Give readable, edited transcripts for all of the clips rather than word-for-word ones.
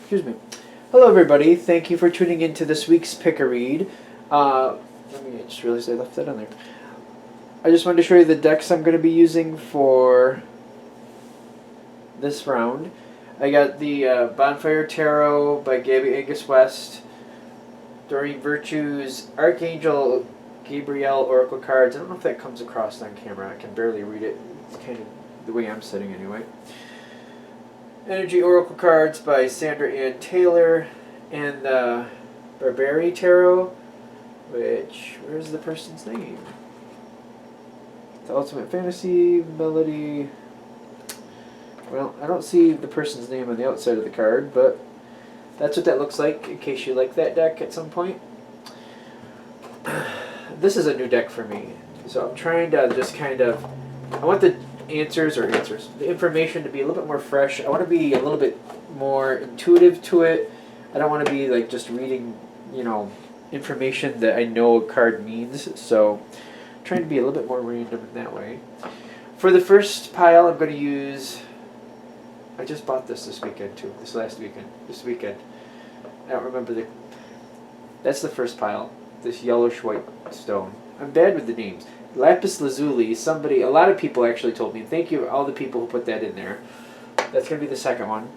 Excuse me. Hello, everybody. Thank you for tuning in to this week's Pick a Read. Let me just realized I left that on there. I just wanted to show you the decks I'm going to be using for this round. I got the Bonfire Tarot by Gabby Angus West, Doreen Virtue's Archangel Gabriel Oracle cards. I don't know if that comes across on camera. I can barely read it. It's kind of the way I'm sitting anyway. Energy Oracle cards by Sandra Ann Taylor, and the Barbary Tarot, which, where's the person's name? The Ultimate Fantasy Melody. Well, I don't see the person's name on the outside of the card, but that's what that looks like, in case you like that deck at some point. This is a new deck for me, so I'm trying to just kind of, I want the the information to be a little bit more fresh. I want to be a little bit more intuitive to it. I don't want to be like just reading, information that I know a card means. So I'm trying to be a little bit more random in that way. For the first pile, I'm going to use, I just bought this weekend too, this weekend. I don't remember that's the first pile, this yellowish white stone. I'm bad with the names. Lapis Lazuli, a lot of people actually told me. Thank you all the people who put that in there. That's going to be the second one.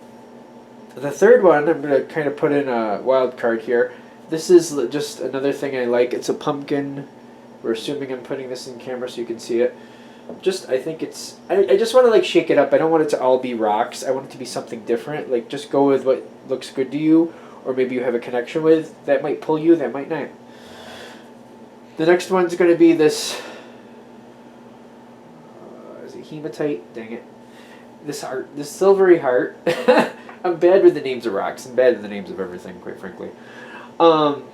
The third one, I'm going to kind of put in a wild card here. This is just another thing I like. It's a pumpkin. We're assuming I'm putting this in camera so you can see it. I think it's, I just want to shake it up. I don't want it to all be rocks. I want it to be something different. Just go with what looks good to you, or maybe you have a connection with. That might pull you, that might not. The next one's going to be this hematite, dang it. This silvery heart. I'm bad with the names of rocks. I'm bad with the names of everything, quite frankly. And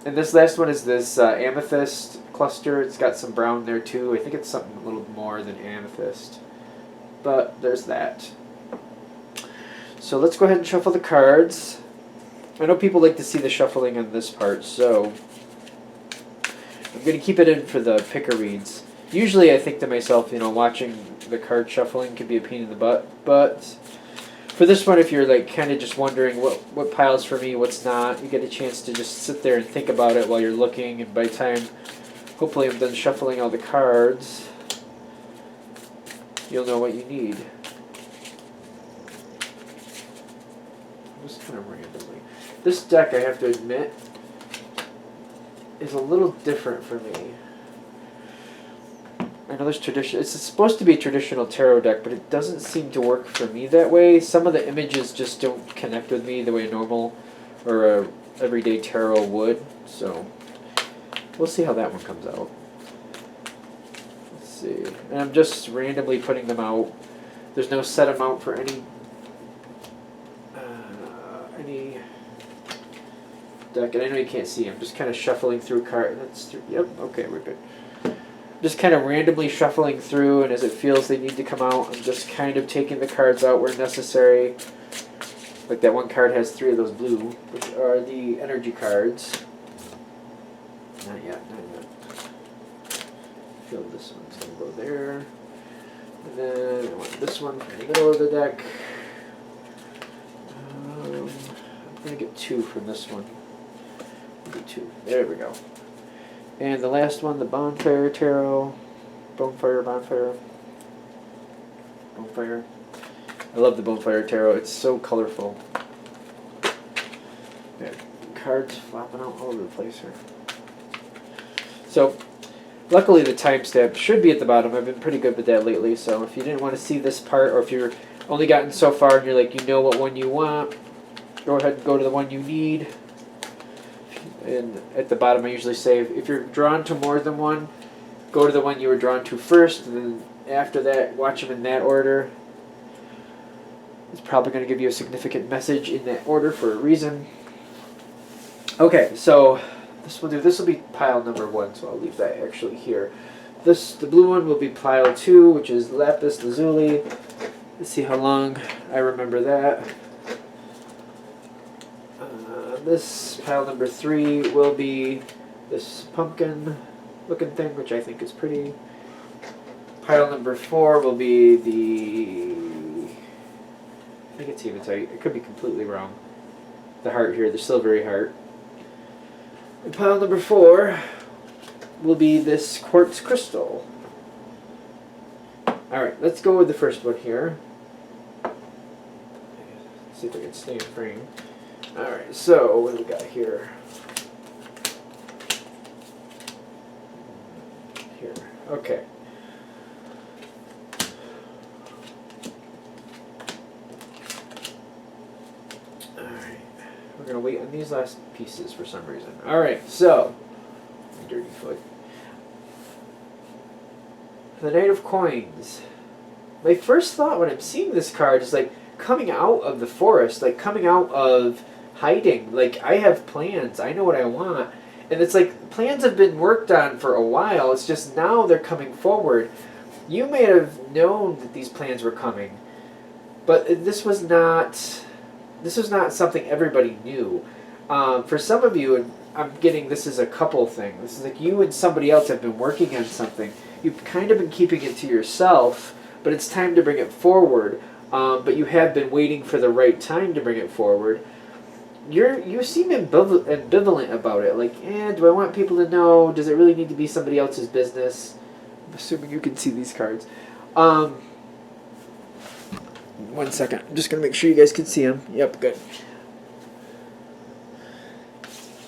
this last one is this amethyst cluster. It's got some brown there too. I think it's something a little more than amethyst. But there's that. So let's go ahead and shuffle the cards. I know people like to see the shuffling on this part, so I'm going to keep it in for the picker reads. Usually I think to myself, watching the card shuffling can be a pain in the butt, but for this one, if you're kind of just wondering what pile's for me, what's not, you get a chance to just sit there and think about it while you're looking, and by the time, hopefully I'm done shuffling all the cards, you'll know what you need. Just kind of randomly. This deck, I have to admit, is a little different for me. I know there's tradition. It's supposed to be a traditional tarot deck, but it doesn't seem to work for me that way. Some of the images just don't connect with me the way a normal or a everyday tarot would. So we'll see how that one comes out. Let's see. And I'm just randomly putting them out. There's no set amount for any deck, and I know you can't see. I'm just kind of shuffling through cards. Yep. Okay, we're good. Just kind of randomly shuffling through, and as it feels they need to come out, I'm just kind of taking the cards out where necessary. Like that one card has 3 of those blue, which are the energy cards. Not yet. I feel this one's going to go there. And then I want this one in the middle of the deck. I'm going to get 2 from this one. Get 2. There we go. And the last one, the Bonfire Tarot. Bonfire. I love the Bonfire Tarot. It's so colorful. Yeah, cards flopping out all over the place here. So, luckily the timestamp should be at the bottom. I've been pretty good with that lately. So if you didn't want to see this part, or if you're only gotten so far and you're like, you know what one you want, go ahead and go to the one you need. And at the bottom I usually say, if you're drawn to more than one, go to the one you were drawn to first, and then after that, watch them in that order. It's probably going to give you a significant message in that order for a reason. Okay, so this will be pile number 1, so I'll leave that actually here. The blue one will be pile 2, which is Lapis Lazuli. Let's see how long I remember that. This pile number 3 will be this pumpkin looking thing, which I think is pretty. Pile number 4 will be the, I think it's hematite. It could be completely wrong. the heart here, the silvery heart. And pile number 4 will be this quartz crystal. Alright, let's go with the first one here. See if I can stay in frame. Alright, so what do we got here? Here, okay. Alright, we're going to wait on these last pieces for some reason. Alright, so, dirty foot. The Knight of Coins. My first thought when I'm seeing this card is like coming out of the forest, like coming out of hiding. Like, I have plans, I know what I want. And it's like plans have been worked on for a while, it's just now they're coming forward. You may have known that these plans were coming, but this was not something everybody knew. For some of you, and I'm getting this is a couple thing. This is like you and somebody else have been working on something. You've kind of been keeping it to yourself, but it's time to bring it forward. But you have been waiting for the right time to bring it forward. You seem ambivalent about it. Like, do I want people to know? Does it really need to be somebody else's business? I'm assuming you can see these cards. 1 second. I'm just going to make sure you guys can see them. Yep, good.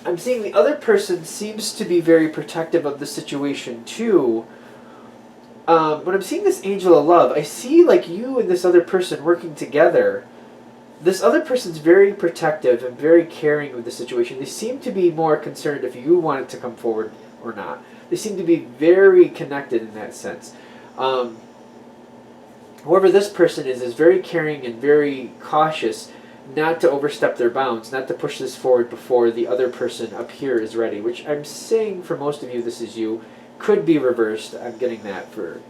I'm seeing the other person seems to be very protective of the situation too. When I'm seeing this Angel of Love, I see like you and this other person working together. This other person's very protective and very caring with the situation. They seem to be more concerned if you want it to come forward or not. They seem to be very connected in that sense. Whoever this person is very caring and very cautious not to overstep their bounds, not to push this forward before the other person up here is ready, which I'm saying for most of you this is you. Could be reversed. I'm getting that for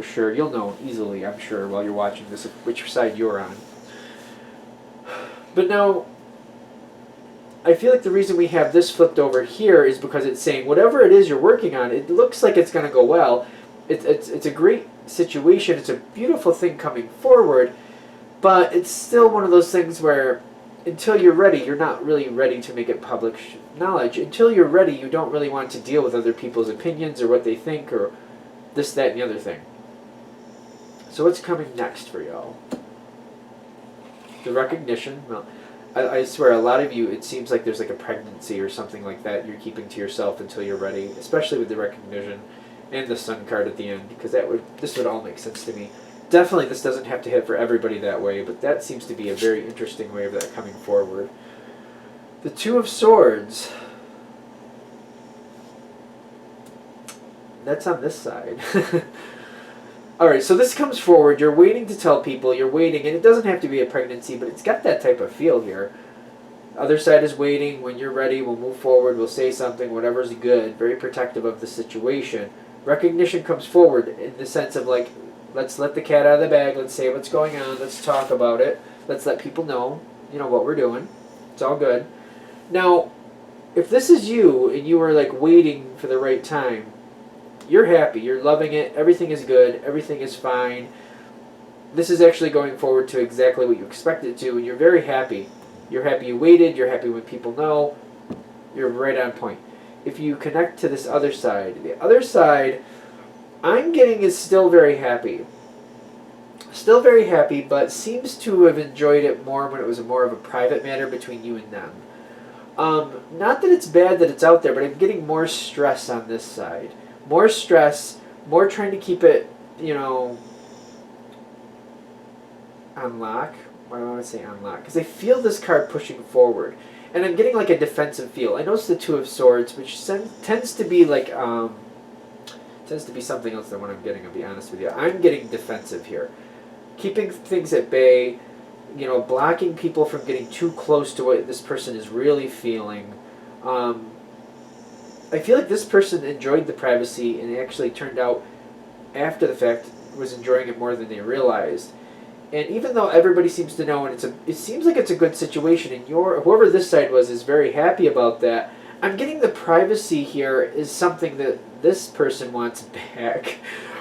sure. You'll know easily, I'm sure, while you're watching this, which side you're on. But now, I feel like the reason we have this flipped over here is because it's saying whatever it is you're working on, it looks like it's going to go well. It's a great situation. It's a beautiful thing coming forward, but it's still one of those things where until you're ready, you're not really ready to make it public knowledge. Until you're ready, you don't really want to deal with other people's opinions or what they think or this, that, and the other thing. So what's coming next for y'all? The recognition. Well, I swear a lot of you, it seems like there's like a pregnancy or something like that you're keeping to yourself until you're ready, especially with the recognition and the Sun card at the end, because this would all make sense to me. Definitely this doesn't have to hit for everybody that way, but that seems to be a very interesting way of that coming forward. The Two of Swords. That's on this side. Alright, so this comes forward. You're waiting to tell people. You're waiting, and it doesn't have to be a pregnancy, but it's got that type of feel here. Other side is waiting. When you're ready, we'll move forward. We'll say something. Whatever's good. Very protective of the situation. Recognition comes forward in the sense of like, let's let the cat out of the bag. Let's say what's going on. Let's talk about it. Let's let people know, what we're doing. It's all good. Now, if this is you and you are like waiting for the right time, you're happy. You're loving it. Everything is good. Everything is fine. This is actually going forward to exactly what you expected it to, and you're very happy. You're happy you waited. You're happy when people know. You're right on point. If you connect to this other side, the other side I'm getting is still very happy. Still very happy, but seems to have enjoyed it more when it was more of a private matter between you and them. Not that it's bad that it's out there, but I'm getting more stress on this side. More stress, more trying to keep it, on lock. Why do I want to say on lock? Because I feel this card pushing forward. And I'm getting like a defensive feel. I know it's the Two of Swords, which tends to be like, tends to be something else than what I'm getting, I'll be honest with you. I'm getting defensive here. Keeping things at bay, blocking people from getting too close to what this person is really feeling. I feel like this person enjoyed the privacy and it actually turned out, after the fact, was enjoying it more than they realized. And even though everybody seems to know, and it seems like it's a good situation, and whoever this side was is very happy about that, I'm getting the privacy here is something that this person wants back,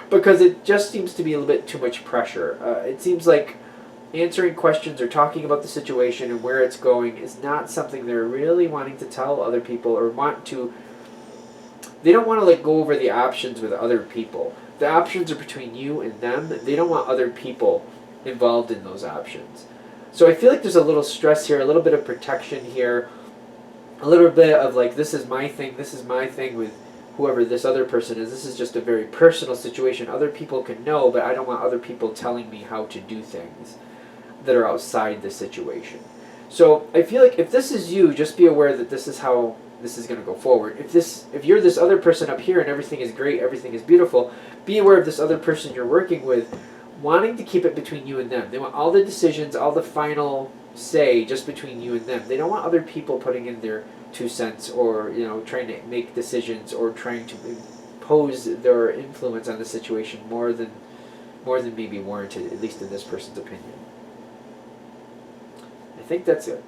because it just seems to be a little bit too much pressure. It seems like answering questions or talking about the situation and where it's going is not something they're really wanting to tell other people or want to. They don't want to like go over the options with other people. The options are between you and them. They don't want other people involved in those options. So I feel like there's a little stress here, a little bit of protection here, a little bit of like, this is my thing with whoever this other person is. This is just a very personal situation. Other people can know, but I don't want other people telling me how to do things that are outside the situation. So I feel like if this is you, just be aware that this is how this is going to go forward. If you're this other person up here and everything is great, everything is beautiful, be aware of this other person you're working with wanting to keep it between you and them. They want all the decisions, all the final say just between you and them. They don't want other people putting in their 2 cents or, you know, trying to make decisions or trying to impose their influence on the situation more than maybe warranted, at least in this person's opinion. I think that's it.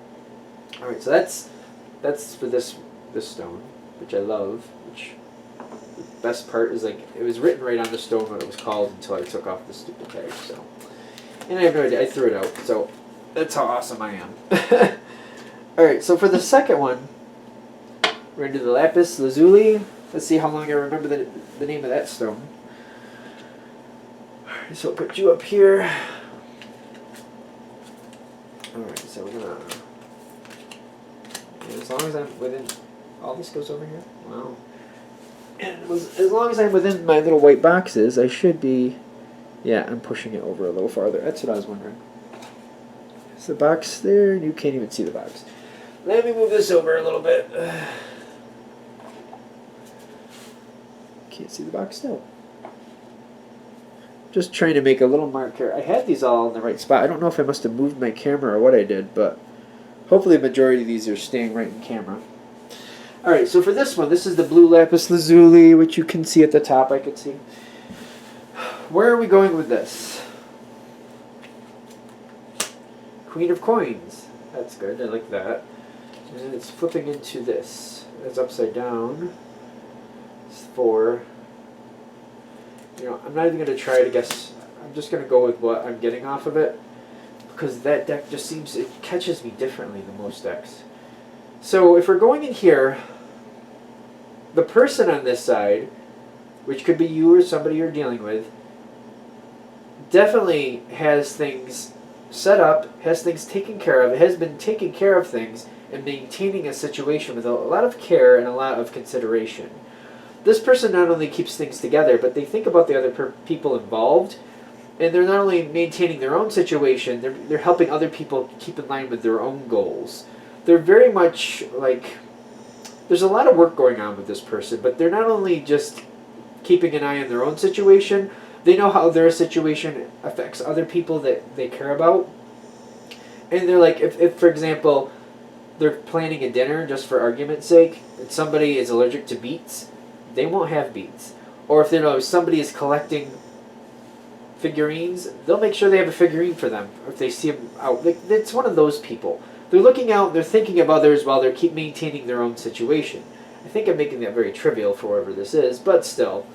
All right, so that's for this stone, which I love. Which the best part is like it was written right on the stone what it was called until I took off the stupid tag. So, and I have no idea. I threw it out. So that's how awesome I am. All right, so for the second one, we're gonna do the Lapis Lazuli. Let's see how long I remember the name of that stone. All right, so I'll put you up here. Alright, so we're gonna, as long as I'm within, all this goes over here? Wow. And as long as I'm within my little white boxes, I should be, yeah, I'm pushing it over a little farther. That's what I was wondering. Is the box there? You can't even see the box. Let me move this over a little bit. Can't see the box still. Just trying to make a little mark here. I had these all in the right spot. I don't know if I must have moved my camera or what I did, but hopefully the majority of these are staying right in camera. Alright, so for this one, this is the blue Lapis Lazuli, which you can see at the top, I can see. Where are we going with this? Queen of Coins. That's good, I like that. And it's flipping into this. It's upside down. It's 4. You know, I'm not even going to try to guess. I'm just going to go with what I'm getting off of it. Because that deck just seems, it catches me differently than most decks. So if we're going in here, the person on this side, which could be you or somebody you're dealing with, definitely has things set up, has things taken care of, has been taking care of things, and maintaining a situation with a lot of care and a lot of consideration. This person not only keeps things together, but they think about the other people involved, and they're not only maintaining their own situation, they're helping other people keep in line with their own goals. They're very much like, there's a lot of work going on with this person, but they're not only just keeping an eye on their own situation, they know how their situation affects other people that they care about. And they're like, if for example, they're planning a dinner just for argument's sake, and somebody is allergic to beets, they won't have beets. Or if they know somebody is collecting figurines, they'll make sure they have a figurine for them. Or if they see them out, like, it's one of those people. They're looking out, they're thinking of others while they're keep maintaining their own situation. I think I'm making that very trivial for whoever this is, but still.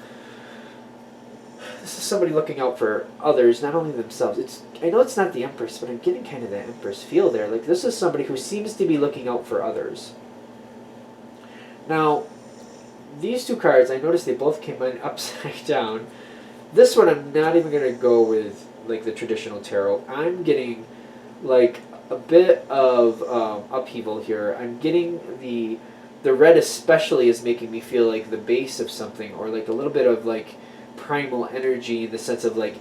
This is somebody looking out for others, not only themselves. I know it's not the Empress, but I'm getting kind of that Empress feel there. Like, this is somebody who seems to be looking out for others. Now, these two cards, I noticed they both came in upside down. This one, I'm not even going to go with like the traditional tarot. I'm getting like a bit of upheaval here. I'm getting the red especially is making me feel like the base of something, or like a little bit of like primal energy in the sense of like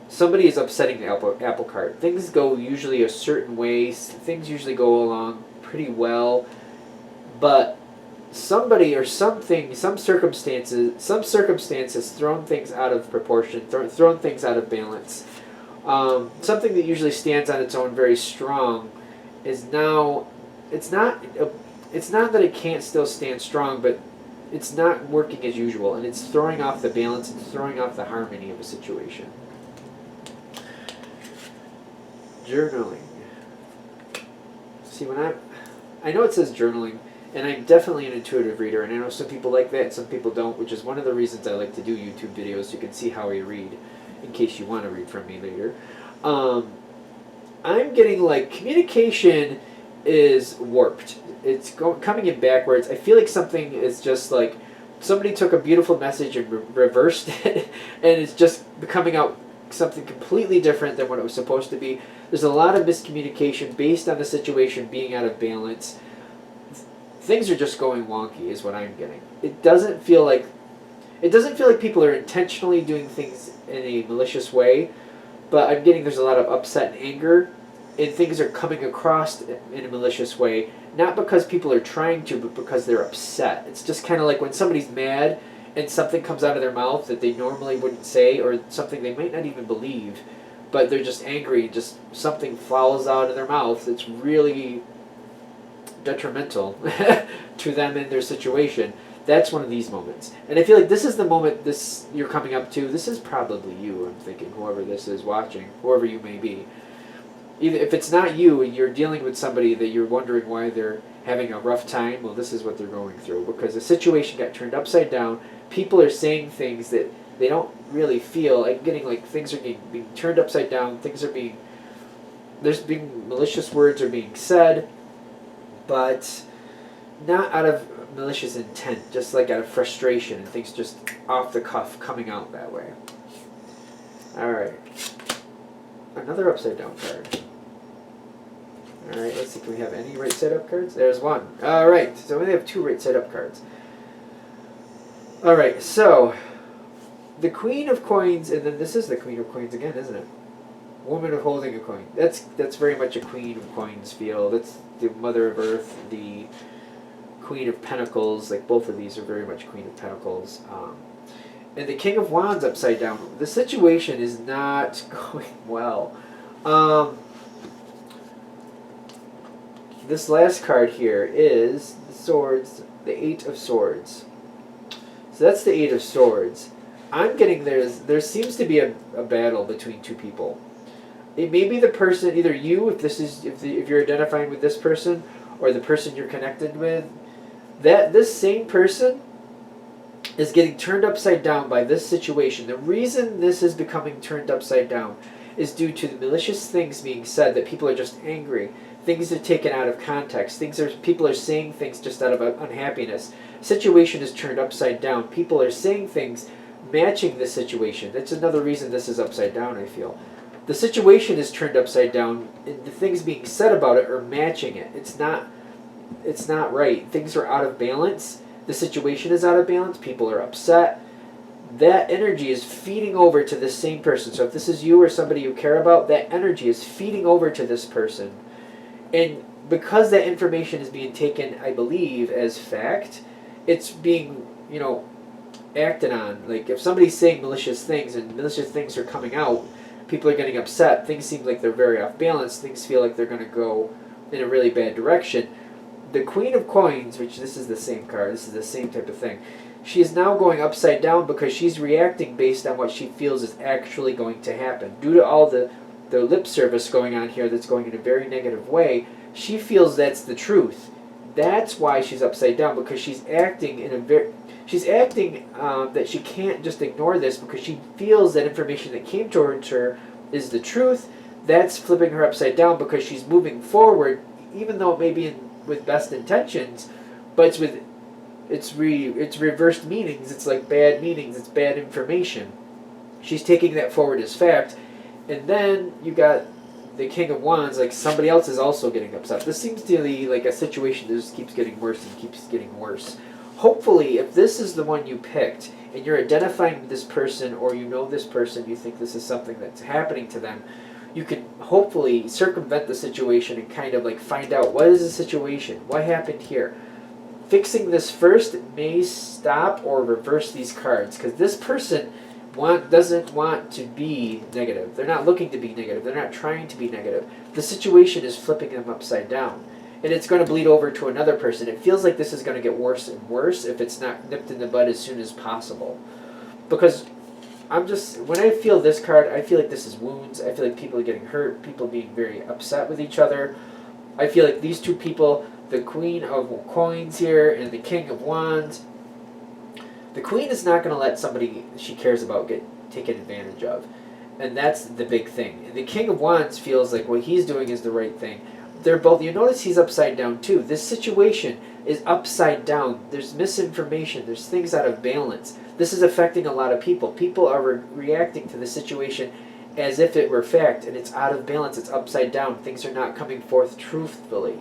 somebody is upsetting the apple cart. Things go usually a certain way. Things usually go along pretty well, but somebody or something, some circumstances thrown things out of proportion, thrown things out of balance. Something that usually stands on its own very strong is now, it's not that it can't still stand strong, but it's not working as usual, and it's throwing off the balance, it's throwing off the harmony of a situation. Journaling. See, when I know it says journaling, and I'm definitely an intuitive reader, and I know some people like that and some people don't, which is one of the reasons I like to do YouTube videos, so you can see how I read, in case you want to read from me later. I'm getting like communication is warped. It's coming in backwards. I feel like something is just like somebody took a beautiful message and reversed it, and it's just coming out something completely different than what it was supposed to be. There's a lot of miscommunication based on the situation being out of balance. Things are just going wonky, is what I'm getting. It doesn't feel like people are intentionally doing things in a malicious way, but I'm getting there's a lot of upset and anger, and things are coming across in a malicious way, not because people are trying to, but because they're upset. It's just kind of like when somebody's mad and something comes out of their mouth that they normally wouldn't say, or something they might not even believe, but they're just angry, just something falls out of their mouth that's really detrimental to them and their situation. That's one of these moments. And I feel like this is the moment you're coming up to. This is probably you, I'm thinking, whoever this is watching, whoever you may be. Either if it's not you and you're dealing with somebody that you're wondering why they're having a rough time, well, this is what they're going through. Because the situation got turned upside down. People are saying things that they don't really feel. I'm getting like things are being turned upside down. There's being malicious words are being said, but not out of malicious intent, just like out of frustration, and things just off the cuff coming out that way. Alright. Another upside down card. Alright, let's see, can we have any right side up cards? There's one. Alright, so we only have 2 right side up cards. Alright, so the Queen of Coins, and then this is the Queen of Coins again, isn't it? Woman of holding a coin. That's very much a Queen of Coins feel. That's the Mother of Earth, the Queen of Pentacles. Like both of these are very much Queen of Pentacles. And the King of Wands upside down. The situation is not going well. This last card here is the Swords, the 8 of Swords. So that's the 8 of Swords. I'm getting there seems to be a battle between 2 people. It may be the person, either you, if you're identifying with this person, or the person you're connected with. That this same person is getting turned upside down by this situation. The reason this is becoming turned upside down is due to the malicious things being said, that people are just angry. Things are taken out of context. People are saying things just out of unhappiness. Situation is turned upside down. People are saying things matching this situation. That's another reason this is upside down, I feel. The situation is turned upside down, and the things being said about it are matching it. It's not right. Things are out of balance. The situation is out of balance. People are upset. That energy is feeding over to this same person. So if this is you or somebody you care about, that energy is feeding over to this person. And because that information is being taken, I believe, as fact, it's being, acted on. Like if somebody's saying malicious things and malicious things are coming out, people are getting upset. Things seem like they're very off balance. Things feel like they're going to go in a really bad direction. The Queen of Coins, which this is the same card, this is the same type of thing, she is now going upside down because she's reacting based on what she feels is actually going to happen. Due to all the lip service going on here that's going in a very negative way, she feels that's the truth. That's why she's upside down, because she's acting that she can't just ignore this, because she feels that information that came towards her is the truth. That's flipping her upside down because she's moving forward, even though it may be with best intentions, but it's reversed meanings. It's like bad meanings. It's bad information. She's taking that forward as fact, and then you got the King of Wands. Like somebody else is also getting upset. This seems to be like a situation that just keeps getting worse and keeps getting worse. Hopefully, if this is the one you picked, and you're identifying with this person, or you know this person, you think this is something that's happening to them, you can hopefully circumvent the situation and kind of like find out what is the situation, what happened here. Fixing this first may stop or reverse these cards, because this person doesn't want to be negative. They're not looking to be negative. They're not trying to be negative. The situation is flipping them upside down. And it's going to bleed over to another person. It feels like this is going to get worse and worse if it's not nipped in the bud as soon as possible. Because when I feel this card, I feel like this is wounds. I feel like people are getting hurt, people being very upset with each other. I feel like these two people, the Queen of Coins here and the King of Wands, the Queen is not going to let somebody she cares about get taken advantage of. And that's the big thing. And the King of Wands feels like what he's doing is the right thing. They're both, you notice he's upside down too. This situation is upside down. There's misinformation. There's things out of balance. This is affecting a lot of people. People are reacting to the situation as if it were fact, and it's out of balance. It's upside down. Things are not coming forth truthfully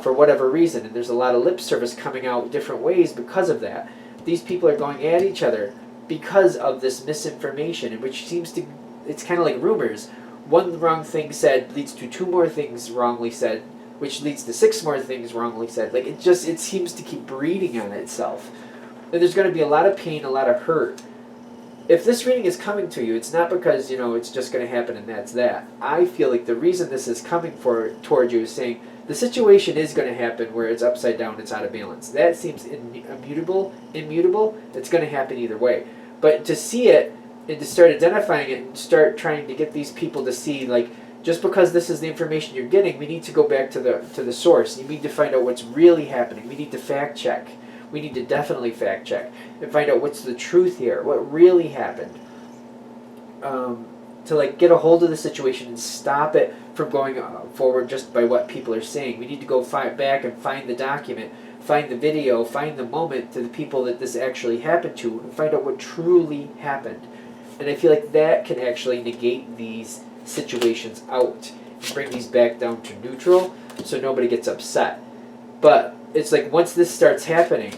for whatever reason. And there's a lot of lip service coming out different ways because of that. These people are going at each other because of this misinformation, which seems to, it's kind of like rumors. One wrong thing said leads to 2 more things wrongly said, which leads to 6 more things wrongly said. Like, it seems to keep breeding on itself. And there's going to be a lot of pain, a lot of hurt. If this reading is coming to you, it's not because, it's just going to happen and that's that. I feel like the reason this is coming toward you is saying the situation is going to happen where it's upside down, it's out of balance. That seems immutable. It's going to happen either way. But to see it, and to start identifying it and start trying to get these people to see, like, just because this is the information you're getting, we need to go back to the source. You need to find out what's really happening. We need to fact check. We need to definitely fact check and find out what's the truth here, what really happened. To like get a hold of the situation and stop it from going forward just by what people are saying. We need to go back and find the document, find the video, find the moment to the people that this actually happened to, and find out what truly happened. And I feel like that can actually negate these situations out and bring these back down to neutral so nobody gets upset. But it's like once this starts happening,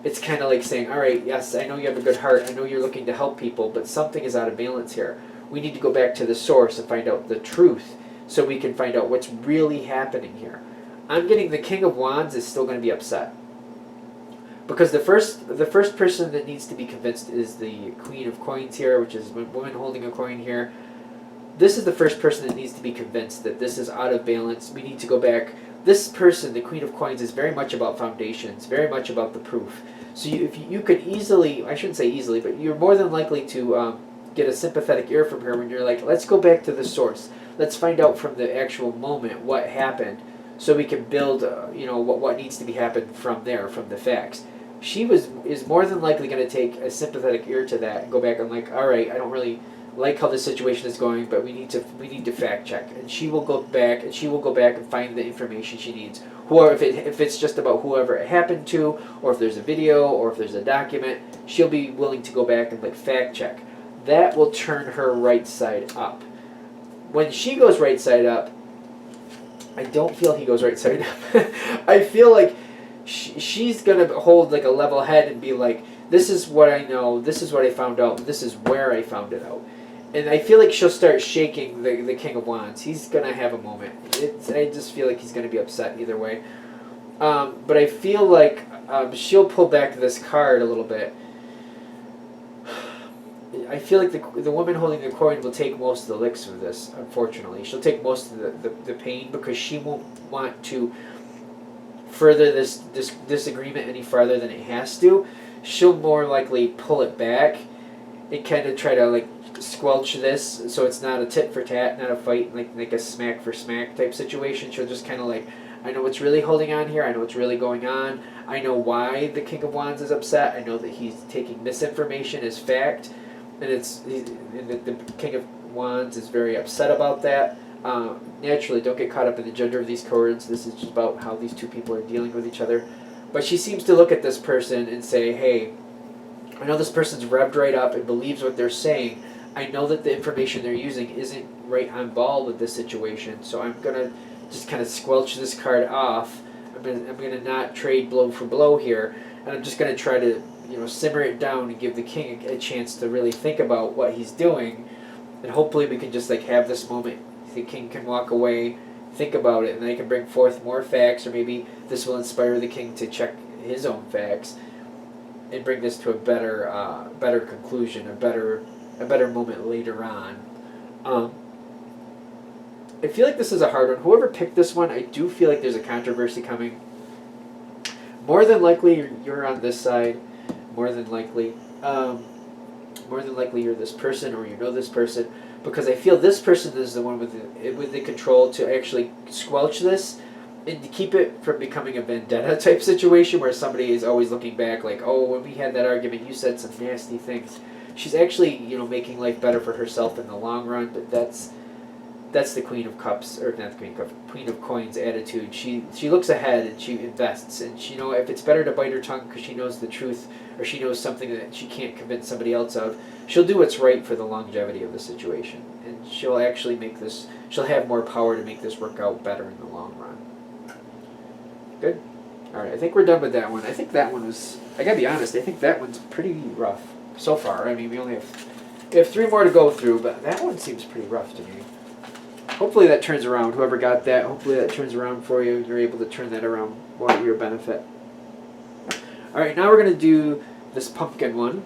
it's kind of like saying, all right, yes, I know you have a good heart. I know you're looking to help people, but something is out of balance here. We need to go back to the source and find out the truth so we can find out what's really happening here. I'm getting the King of Wands is still going to be upset. Because the first person that needs to be convinced is the Queen of Coins here, which is a woman holding a coin here. This is the first person that needs to be convinced that this is out of balance. We need to go back. This person, the Queen of Coins, is very much about foundations, very much about the proof. So if you could easily, I shouldn't say easily, but you're more than likely to get a sympathetic ear from her when you're like, let's go back to the source. Let's find out from the actual moment what happened so we can build what needs to be happened from there, from the facts. She is more than likely going to take a sympathetic ear to that and go back and like, all right, I don't really like how this situation is going, but we need to fact check. And she will go back and find the information she needs. Whoever, if it's just about whoever it happened to, or if there's a video, or if there's a document, she'll be willing to go back and like fact check. That will turn her right side up. When she goes right side up, I don't feel he goes right side up. I feel like she's going to hold like a level head and be like, this is what I know, this is what I found out, this is where I found it out. And I feel like she'll start shaking the King of Wands. He's going to have a moment. I just feel like he's going to be upset either way. But I feel like she'll pull back this card a little bit. I feel like the woman holding the coin will take most of the licks of this, unfortunately. She'll take most of the pain because she won't want to further this disagreement any farther than it has to. She'll more likely pull it back and kind of try to like squelch this so it's not a tit for tat, not a fight, like a smack for smack type situation. She'll just kind of like, I know what's really holding on here, I know what's really going on, I know why the King of Wands is upset, I know that he's taking misinformation as fact, and the King of Wands is very upset about that. Naturally, don't get caught up in the gender of these cards. This is just about how these two people are dealing with each other. But she seems to look at this person and say, hey, I know this person's revved right up and believes what they're saying. I know that the information they're using isn't right on ball with this situation, so I'm going to just kind of squelch this card off. I'm gonna not trade blow for blow here, and I'm just going to try to simmer it down and give the king a chance to really think about what he's doing, and hopefully we can just like have this moment. The king can walk away, think about it, and they can bring forth more facts, or maybe this will inspire the king to check his own facts and bring this to a better conclusion, a better moment later on. I feel like this is a hard one. Whoever picked this one, I do feel like there's a controversy coming. More than likely, you're on this side. More than likely you're this person, or you know this person, because I feel this person is the one with the control to actually squelch this and to keep it from becoming a vendetta type situation where somebody is always looking back like, oh, when we had that argument, you said some nasty things. She's actually, you know, making life better for herself in the long run. But that's the Queen of Cups, or not the Queen of Cups, Queen of Coins attitude. She looks ahead and she invests, and she, you know, if it's better to bite her tongue because she knows the truth, or she knows something that she can't convince somebody else of, she'll do what's right for the longevity of the situation, and she'll actually make this. She'll have more power to make this work out better in the long run. Good. All right, I think we're done with that one. I think that one was. I gotta be honest. I think that one's pretty rough so far. I mean, we have 3 more to go through, but that one seems pretty rough to me. Hopefully that turns around. Whoever got that, hopefully that turns around for you. You're able to turn that around for your benefit. All right, now we're going to do this pumpkin one.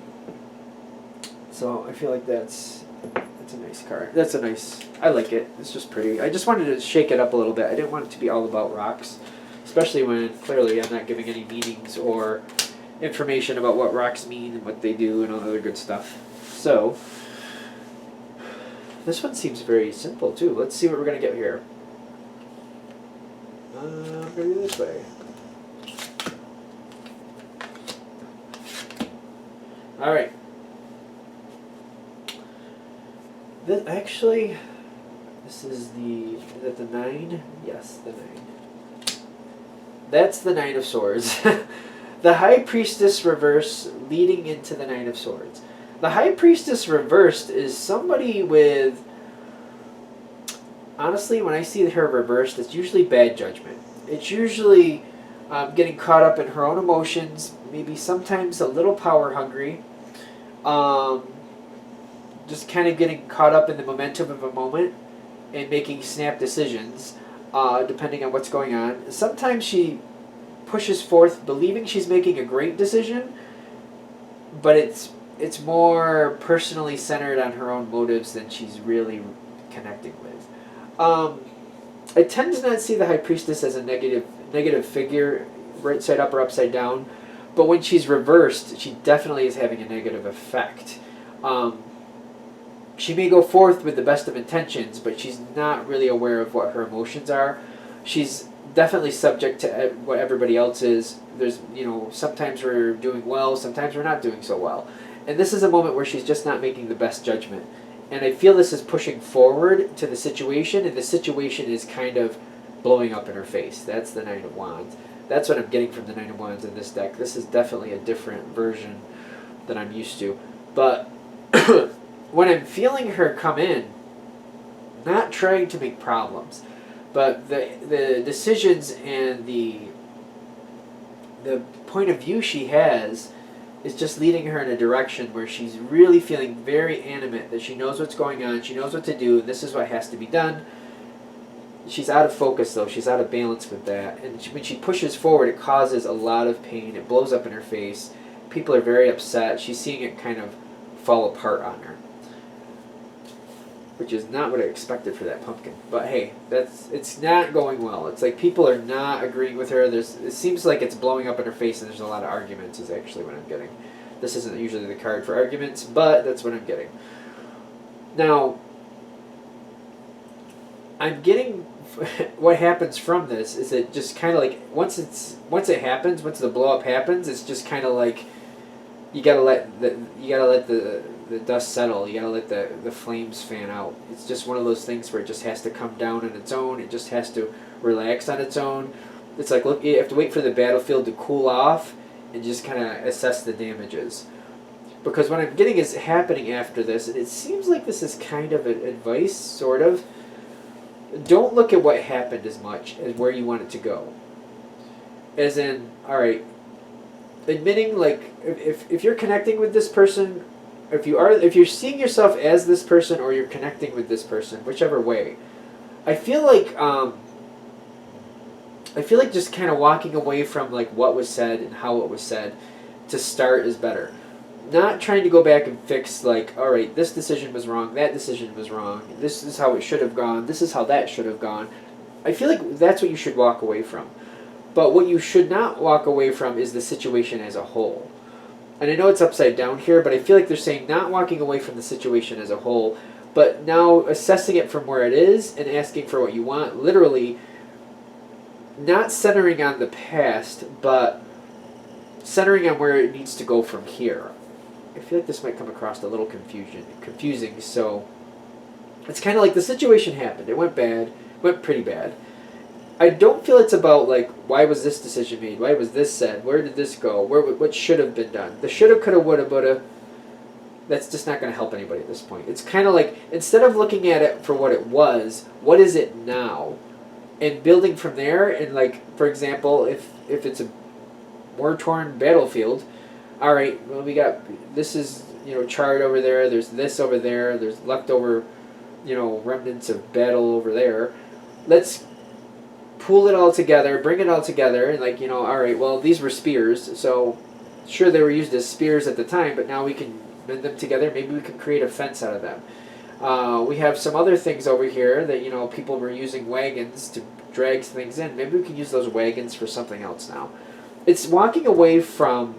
So I feel like that's a nice card. That's a nice, I like it. It's just pretty. I just wanted to shake it up a little bit. I didn't want it to be all about rocks, especially when clearly I'm not giving any meanings or information about what rocks mean and what they do and all the other good stuff. So this one seems very simple too. Let's see what we're going to get here. I'm going to do this way. Alright. This is that the 9? Yes, the 9. That's the 9 of Swords. The High Priestess reverse leading into the 9 of Swords. The High Priestess reversed is somebody with, honestly, when I see her reversed, it's usually bad judgment. It's usually getting caught up in her own emotions, maybe sometimes a little power hungry, just kind of getting caught up in the momentum of a moment and making snap decisions, depending on what's going on. Sometimes she pushes forth believing she's making a great decision, but it's more personally centered on her own motives than she's really connecting with. I tend to not see the High Priestess as a negative figure, right side up or upside down, but when she's reversed, she definitely is having a negative effect. She may go forth with the best of intentions, but she's not really aware of what her emotions are. She's definitely subject to what everybody else is. There's, you know, sometimes we're doing well, sometimes we're not doing so well. And this is a moment where she's just not making the best judgment. And I feel this is pushing forward to the situation, and the situation is kind of blowing up in her face. That's the 9 of Wands. That's what I'm getting from the 9 of Wands in this deck. This is definitely a different version than I'm used to. But when I'm feeling her come in, not trying to make problems, but the decisions and the point of view she has is just leading her in a direction where she's really feeling very animate, that she knows what's going on, she knows what to do, and this is what has to be done. She's out of focus, though. She's out of balance with that. And when she pushes forward, it causes a lot of pain. It blows up in her face. People are very upset. She's seeing it kind of fall apart on her, which is not what I expected for that pumpkin. But hey, it's not going well. It's like people are not agreeing with her. It seems like it's blowing up in her face, and there's a lot of arguments is actually what I'm getting. This isn't usually the card for arguments, but that's what I'm getting. Now, I'm getting what happens from this is it just kind of like once it happens, once the blow up happens, it's just kind of like you gotta let the dust settle. You gotta let the flames fan out. It's just one of those things where it just has to come down on its own. It just has to relax on its own. It's like, look, you have to wait for the battlefield to cool off and just kind of assess the damages. Because what I'm getting is happening after this, and it seems like this is kind of an advice, sort of. Don't look at what happened as much as where you want it to go. As in, all right, admitting, like, if you're connecting with this person, if you're seeing yourself as this person, or you're connecting with this person, whichever way, I feel like just kind of walking away from like what was said and how it was said to start is better. Not trying to go back and fix, like, all right, this decision was wrong, that decision was wrong, this is how it should have gone, this is how that should have gone. I feel like that's what you should walk away from. But what you should not walk away from is the situation as a whole. And I know it's upside down here, but I feel like they're saying not walking away from the situation as a whole, but now assessing it from where it is and asking for what you want. Literally, not centering on the past, but centering on where it needs to go from here. I feel like this might come across a little confusing. So it's kind of like the situation happened. It went bad. Went pretty bad. I don't feel it's about like why was this decision made? Why was this said? Where did this go? What should have been done? The shoulda, coulda, woulda, woulda. That's just not going to help anybody at this point. It's kind of like instead of looking at it for what it was, what is it now, and building from there. And like for example, if it's a war-torn battlefield, all right, well we got this is charred over there. There's this over there. There's leftover remnants of battle over there. Let's pool it all together, bring it all together, and like, all right, well, these were spears, so sure they were used as spears at the time, but now we can bend them together. Maybe we can create a fence out of them. We have some other things over here that, people were using wagons to drag things in. Maybe we can use those wagons for something else now. It's walking away from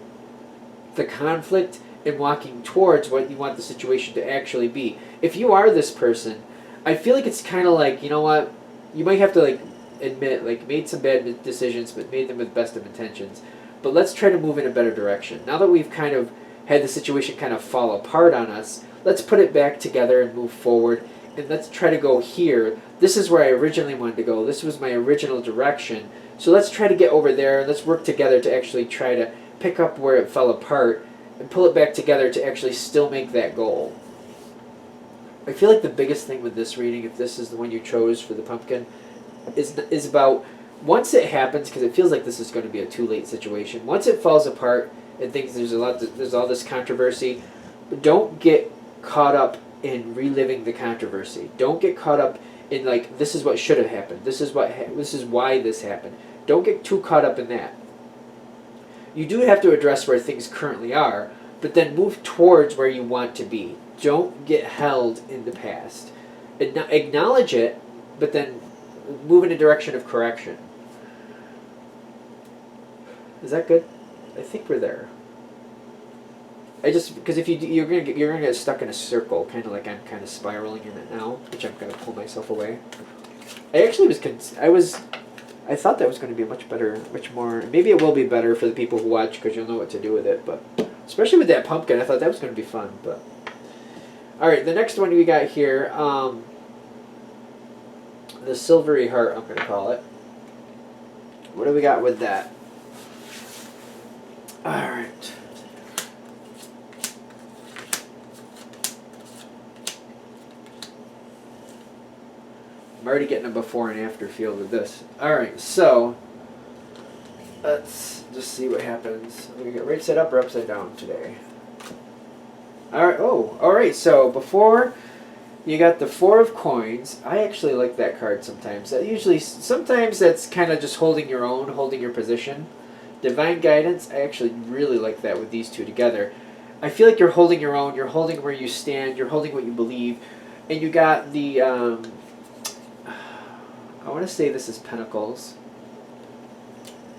the conflict and walking towards what you want the situation to actually be. If you are this person, I feel like it's kind of like, you know what, you might have to like admit like made some bad decisions but made them with best of intentions, but let's try to move in a better direction. Now that we've kind of had the situation kind of fall apart on us, let's put it back together and move forward, and let's try to go here. This is where I originally wanted to go. This was my original direction, so let's try to get over there. Let's work together to actually try to pick up where it fell apart and pull it back together to actually still make that goal. I feel like the biggest thing with this reading, if this is the one you chose for the pumpkin, is about once it happens, because it feels like this is going to be a too late situation. Once it falls apart and things there's all this controversy, don't get caught up in reliving the controversy. Don't get caught up in like this is what should have happened. This is why this happened. Don't get too caught up in that. You do have to address where things currently are, but then move towards where you want to be. Don't get held in the past. Acknowledge it, but then move in a direction of correction. Is that good? I think we're there. Because if you're gonna get stuck in a circle, kind of like I'm kind of spiraling in it now, which I'm gonna pull myself away. I thought that was going to be much more. Maybe it will be better for the people who watch because you'll know what to do with it. But especially with that pumpkin, I thought that was going to be fun. But all right, the next one we got here, the silvery heart, I'm going to call it. What do we got with that? All right. I'm already getting a before and after feel with this. Alright, so let's just see what happens. We're going to get right side up or upside down today. Alright, so before you got the Four of Coins. I actually like that card sometimes. Sometimes that's kind of just holding your own, holding your position. Divine Guidance, I actually really like that with these two together. I feel like you're holding your own, you're holding where you stand, you're holding what you believe, and you got the I want to say this is Pentacles.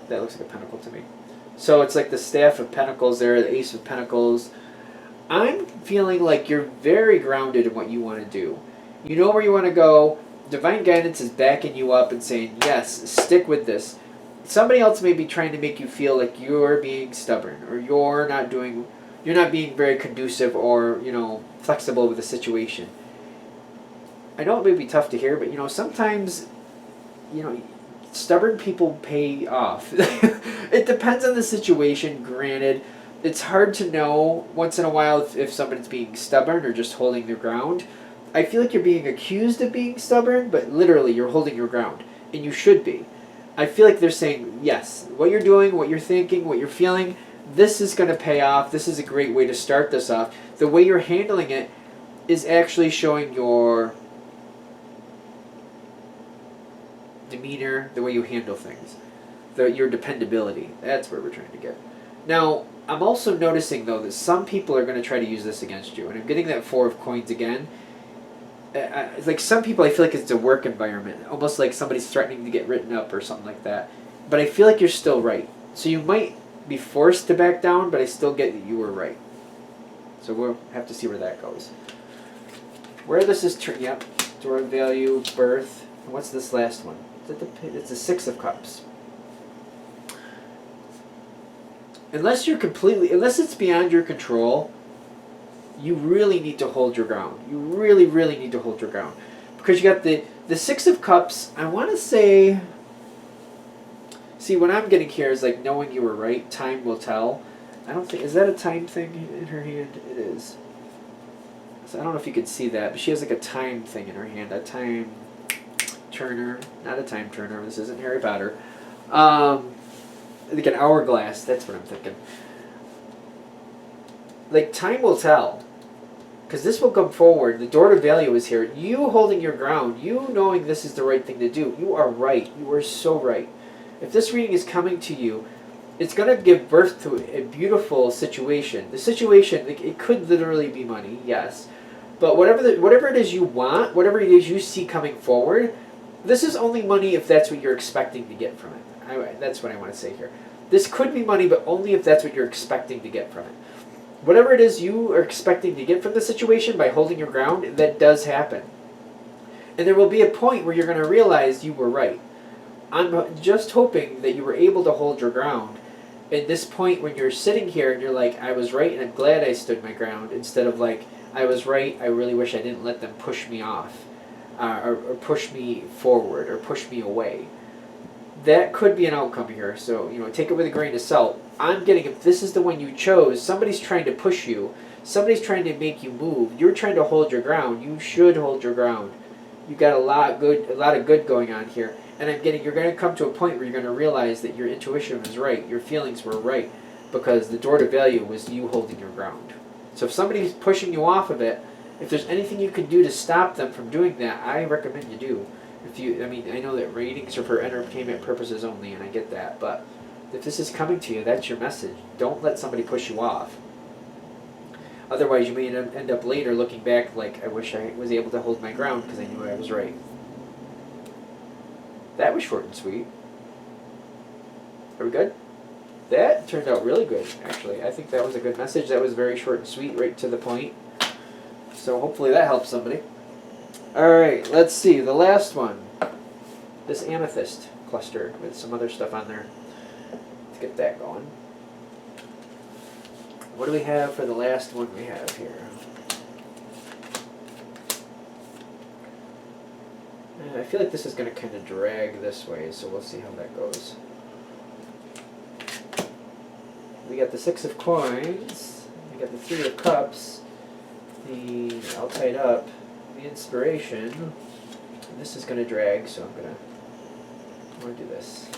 That looks like a pentacle to me. So it's like the Staff of Pentacles there, the Ace of Pentacles. I'm feeling like you're very grounded in what you want to do. You know where you want to go. Divine Guidance is backing you up and saying, yes, stick with this. Somebody else may be trying to make you feel like you're being stubborn or you're not being very conducive or, flexible with the situation. I know it may be tough to hear, but, sometimes, stubborn people pay off. It depends on the situation, granted. It's hard to know once in a while if somebody's being stubborn or just holding their ground. I feel like you're being accused of being stubborn, but literally you're holding your ground, and you should be. I feel like they're saying, yes, what you're doing, what you're thinking, what you're feeling, this is going to pay off. This is a great way to start this off. The way you're handling it is actually showing your demeanor, the way you handle things, your dependability. That's where we're trying to get. Now, I'm also noticing, though, that some people are going to try to use this against you. And I'm getting that Four of Coins again. Like some people, I feel like it's a work environment. Almost like somebody's threatening to get written up or something like that. But I feel like you're still right. So you might be forced to back down, but I still get that you were right. So we'll have to see where that goes. Where this is... Yep. Door value, birth. And what's this last one? It's the Six of Cups. Unless it's beyond your control, you really need to hold your ground. You really, really need to hold your ground. Because you got the Six of Cups, I want to say... See, what I'm getting here is like knowing you were right, time will tell. I don't think... Is that a time thing in her hand? It is. So I don't know if you can see that, but she has like a time thing in her hand. A time turner. Not a time turner. This isn't Harry Potter. I think an hourglass. That's what I'm thinking. Like, time will tell. Because this will come forward. The door to value is here. You holding your ground. You knowing this is the right thing to do. You are right. You are so right. If this reading is coming to you, it's going to give birth to a beautiful situation. The situation, it could literally be money, yes. But whatever it is you want, whatever it is you see coming forward, this is only money if that's what you're expecting to get from it. That's what I want to say here. This could be money, but only if that's what you're expecting to get from it. Whatever it is you are expecting to get from the situation by holding your ground, that does happen. And there will be a point where you're going to realize you were right. I'm just hoping that you were able to hold your ground. At this point when you're sitting here and you're like, I was right and I'm glad I stood my ground, instead of like, I was right, I really wish I didn't let them push me off, or push me forward, or push me away. That could be an outcome here, so take it with a grain of salt. I'm getting, if this is the one you chose, somebody's trying to push you, somebody's trying to make you move, you're trying to hold your ground, you should hold your ground. You've got a lot of good going on here. And I'm getting, you're going to come to a point where you're going to realize that your intuition was right, your feelings were right, because the door to value was you holding your ground. So if somebody's pushing you off of it, if there's anything you can do to stop them from doing that, I recommend you do. I know that readings are for entertainment purposes only, and I get that, but if this is coming to you, that's your message. Don't let somebody push you off. Otherwise, you may end up later looking back like, I wish I was able to hold my ground because I knew I was right. That was short and sweet. Are we good? That turned out really good, actually. I think that was a good message. That was very short and sweet, right to the point. So hopefully that helps somebody. Alright, let's see. The last one. This amethyst cluster with some other stuff on there. Let's get that going. What do we have for the last one we have here? I feel like this is going to kind of drag this way, so we'll see how that goes. We got the Six of Coins, we got the Three of Cups, the all tied up, the Inspiration. And this is going to drag, so I'm going to do this.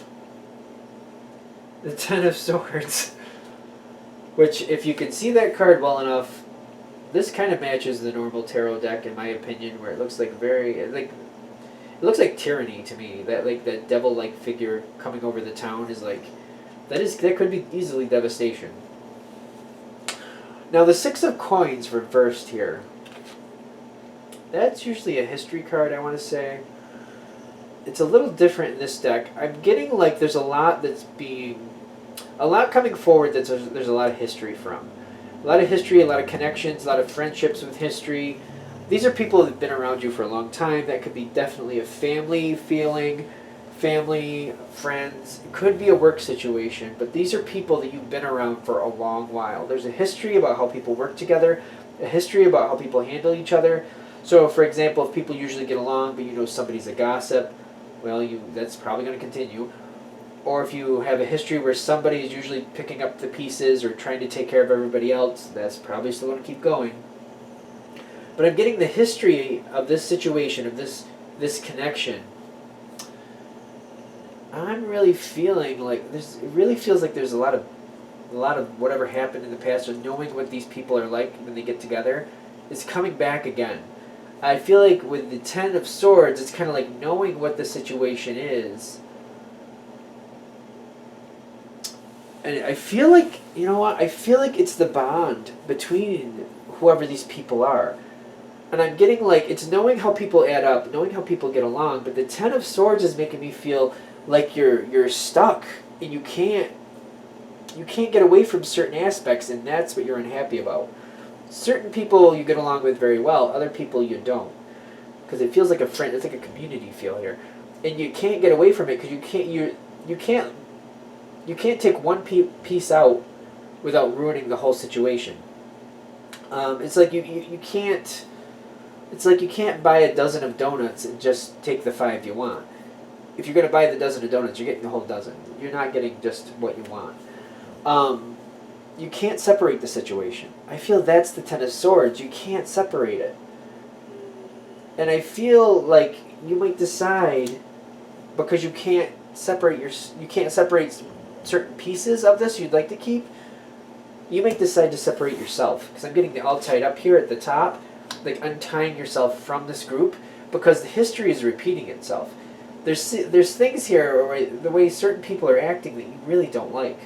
The Ten of Swords, which if you can see that card well enough, this kind of matches the normal tarot deck in my opinion, where it looks like it looks like tyranny to me. That that devil-like figure coming over the town is like, that could be easily devastation. Now the Six of Coins reversed here. That's usually a history card, I want to say. It's a little different in this deck. I'm getting like there's a lot coming forward that there's a lot of history from. A lot of history, a lot of connections, a lot of friendships with history. These are people that have been around you for a long time. That could be definitely a family feeling, family, friends. It could be a work situation, but these are people that you've been around for a long while. There's a history about how people work together, a history about how people handle each other. So, for example, if people usually get along, but somebody's a gossip, well, that's probably going to continue. Or if you have a history where somebody is usually picking up the pieces or trying to take care of everybody else, that's probably still going to keep going. But I'm getting the history of this situation, of this connection. I'm really feeling like it really feels like there's a lot of whatever happened in the past, or knowing what these people are like when they get together, is coming back again. I feel like with the Ten of Swords, it's kind of like knowing what the situation is. And I feel like, I feel like it's the bond between whoever these people are. And I'm getting like, it's knowing how people add up, knowing how people get along, but the Ten of Swords is making me feel like you're stuck, and you can't get away from certain aspects, and that's what you're unhappy about. Certain people you get along with very well, other people you don't. Because it feels like a friend, it's like a community feel here. And you can't get away from it because you can't take one piece out without ruining the whole situation. It's like you can't. It's like you can't buy a dozen of donuts and just take the 5 you want. If you're going to buy the dozen of donuts, you're getting the whole dozen. You're not getting just what you want. You can't separate the situation. I feel that's the Ten of Swords. You can't separate it. And I feel like you might decide, because you can't separate certain pieces of this you'd like to keep, you might decide to separate yourself. Because I'm getting the all tied up here at the top, like untying yourself from this group, because the history is repeating itself. There's things here where the way certain people are acting that you really don't like.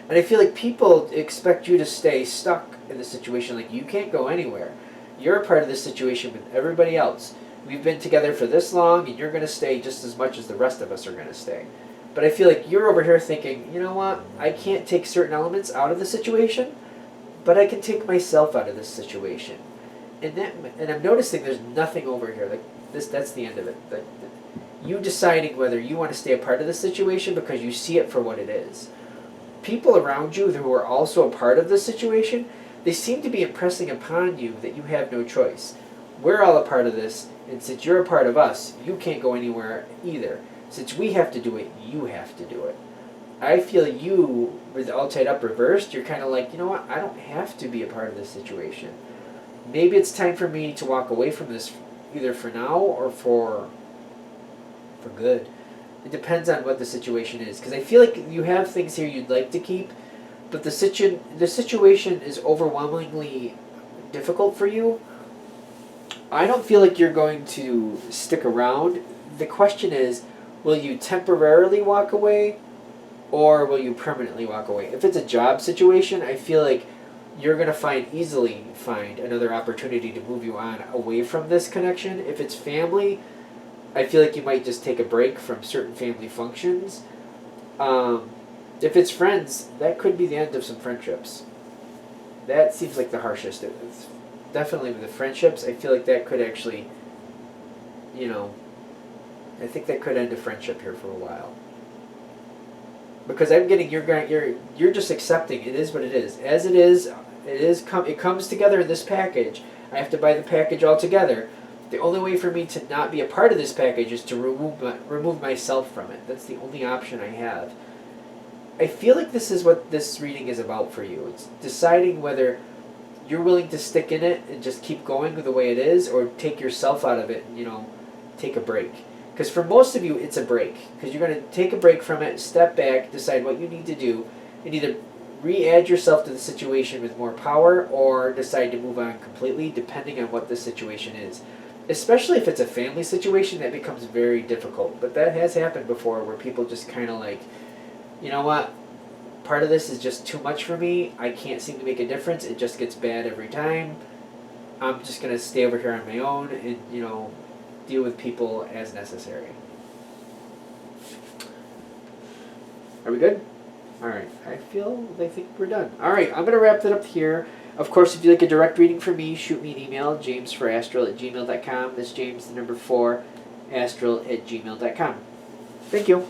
And I feel like people expect you to stay stuck in the situation, like you can't go anywhere. You're a part of this situation with everybody else. We've been together for this long, and you're going to stay just as much as the rest of us are going to stay. But I feel like you're over here thinking, you know what, I can't take certain elements out of the situation, but I can take myself out of this situation. And I'm noticing there's nothing over here. Like that's the end of it. Like, you deciding whether you want to stay a part of the situation because you see it for what it is. People around you who are also a part of this situation, they seem to be impressing upon you that you have no choice. We're all a part of this, and since you're a part of us, you can't go anywhere either. Since we have to do it, you have to do it. I feel you, with all tied up reversed, you're kind of like, you know what, I don't have to be a part of this situation. Maybe it's time for me to walk away from this, either for now or for good. It depends on what the situation is. Because I feel like you have things here you'd like to keep, but the situation is overwhelmingly difficult for you. I don't feel like you're going to stick around. The question is, will you temporarily walk away, or will you permanently walk away? If it's a job situation, I feel like you're going to easily find another opportunity to move you on away from this connection. If it's family, I feel like you might just take a break from certain family functions. If it's friends, that could be the end of some friendships. That seems like the harshest. It's definitely with the friendships, I feel like that could actually, I think that could end a friendship here for a while. Because I'm getting you're just accepting it is what it is. As it is, it comes together in this package. I have to buy the package all together. The only way for me to not be a part of this package is to remove myself from it. That's the only option I have. I feel like this is what this reading is about for you. It's deciding whether you're willing to stick in it and just keep going the way it is, or take yourself out of it and, take a break. Because for most of you, it's a break. Because you're going to take a break from it, step back, decide what you need to do, and either re-add yourself to the situation with more power, or decide to move on completely, depending on what the situation is. Especially if it's a family situation, that becomes very difficult. But that has happened before, where people just kind of like, you know what, part of this is just too much for me. I can't seem to make a difference. It just gets bad every time. I'm just going to stay over here on my own and, deal with people as necessary. Are we good? Alright, I think we're done. Alright, I'm going to wrap that up here. Of course, if you'd like a direct reading from me, shoot me an email, jamesforastral@gmail.com. That's James, the number 4, astral@gmail.com. Thank you.